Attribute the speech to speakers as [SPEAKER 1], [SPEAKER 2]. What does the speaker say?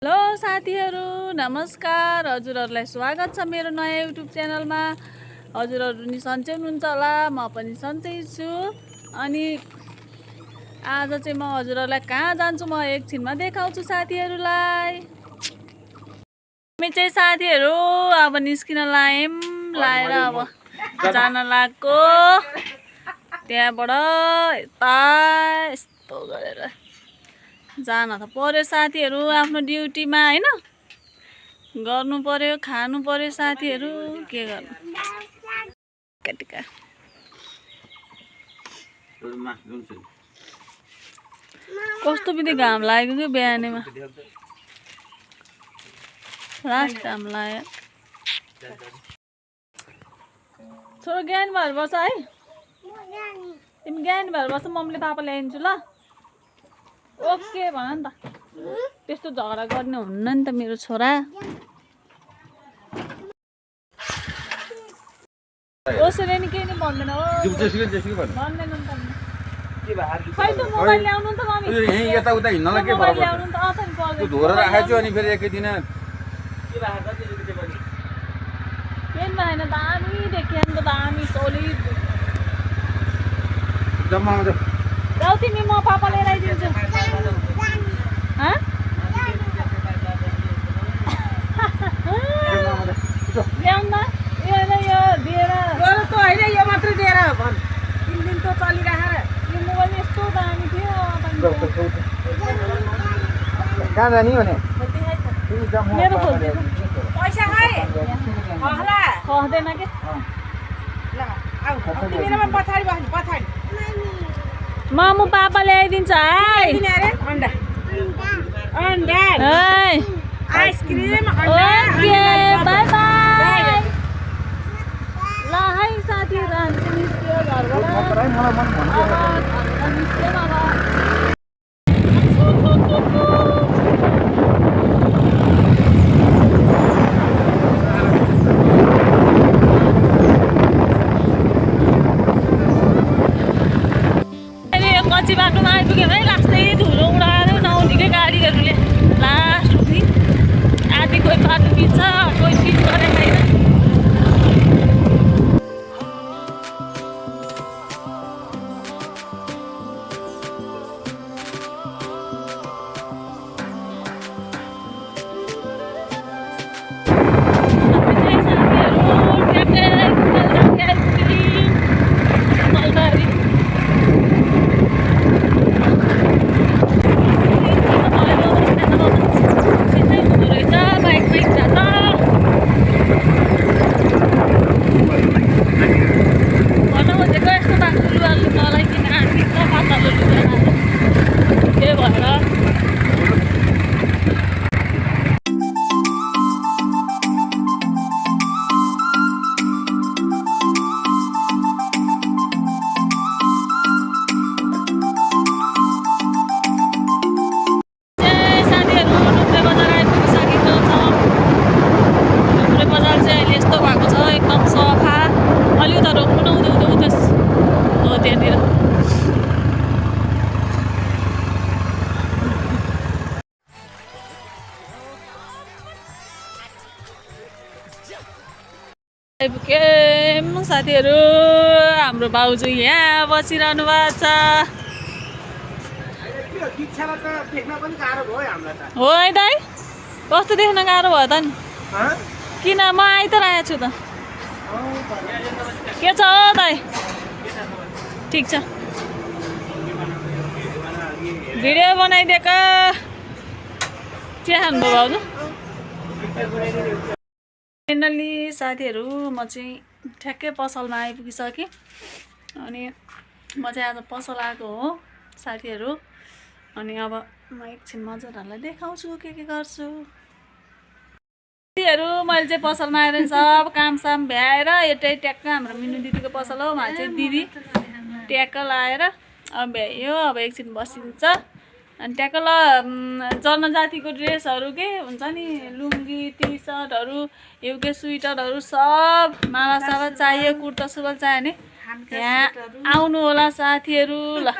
[SPEAKER 1] Hello साथीहरू, नमस्कार। हजुरहरूलाई स्वागत छ मेरो नयाँ युट्युब च्यानलमा। हजुरहरू नि सन्चै हुनुहुन्छ होला, म पनि सन्चै छु। अनि आज चाहिँ म हजुरहरूलाई कहाँ जान्छु म एकछिनमा देखाउँछु साथीहरूलाई। हामी चाहिँ साथीहरू अब निस्किन लाएर अब जान लाग्यो। त्यहाँबाट यता यस्तो गरेर जान त पर्यो साथीहरू, आफ्नो ड्युटीमा हैन, गर्नु पर्यो, खानु पर्यो साथीहरू, के गर्नु। कस्तो बित्ति घाम लागेको थियो बिहानैमा, लास्ट घाम लाग्यो। छोरो ज्ञान भएर बस है, तिमी ज्ञान भएर बस, मम्मीले पापा ल्याइदिन्छु ल। ओके भन नि त, त्यस्तो झगडा गर्ने हुन्न नि त मेरो छोरा। उसले नि केही नि भन्दैन हो, भन्दैन नि त। खै त मोबाइल ल्याउनु नि त मम्मी,
[SPEAKER 2] यता उता हिँड्नलाई के
[SPEAKER 1] मोबाइल ल्याउनु नि त। अथनि पर्दैन
[SPEAKER 2] धोएर राखेछु अनि फेरि एकै दिन
[SPEAKER 1] पेन भएन, दामी देखियो नि त, दामी सोलिड।
[SPEAKER 2] जम्मा आउँछ
[SPEAKER 1] जाऊ तिमी, म पापा लिएर आइदिन्छु। ल्याउनु न, यो दिएर
[SPEAKER 3] त होइन, यो मात्रै दिएर भन्, 3 दिन त चलिराखेर।
[SPEAKER 1] यो मोबाइल यस्तो दामी थियो।
[SPEAKER 2] कहाँ जाने भने
[SPEAKER 1] मेरो खोज्दै
[SPEAKER 3] पैसा खै खहला
[SPEAKER 1] खस्दैन के।
[SPEAKER 3] ल आऊ, तिमीले पछाडि बस्नु, पछाडि
[SPEAKER 1] मामु पापा ल्याइदिन्छ है।
[SPEAKER 3] किन अरे अन्डा अन्डा
[SPEAKER 1] है
[SPEAKER 3] आइसक्रिम अन्डा।
[SPEAKER 1] Okay, by by. ल है साथीहरू, हामी चाहिँ निस्क्यो घरबाट। घरबाट निस्क्यौँ अब। कच्ची बाटोमा आइपुग्यो भने लास्टै धुलो उडाएर नआउनेकै गाडीहरूले। लास्ट आधी कोही बाटो बित्छ, कोही चिज गरेको छैन। आइपुग्यौँ साथीहरू, हाम्रो बाउजू यहाँ बसिरहनु भएको छ। हो है दाइ, कस्तो देख्न गाह्रो भयो त नि। किन, म आइ त रहेको छु त। के छ हो दाइ? ठिक छ, भिडियो बनाइदिएको। के खानुभयो बाउजू? फाइनली साथीहरू, म चाहिँ ठ्याक्कै पसलमा आइपुगिसकेँ। अनि म चाहिँ आज पसल आएको हो साथीहरू। अनि अब म एकछिन हजुरहरूलाई देखाउँछु के गर्छु। साथीहरू, मैले चाहिँ पसलमा आएर सब कामसाम भ्याएर, यतै ट्याक्क हाम्रो मिनु दिदीको पसल हो, उहाँ चाहिँ दिदी ट्याक्क लाएर अब भ्याइयो। अब एकछिन बसिन्छ। अनि ट्याक्क ल जनजातिको ड्रेसहरू के हुन्छ नि, लुङ्गी, टी सर्टहरू, एउटै स्वेटरहरू, सब माला साला चाहियो, कुर्ता सुरुवाल चाहियो भने यहाँ आउनु होला साथीहरू। ल।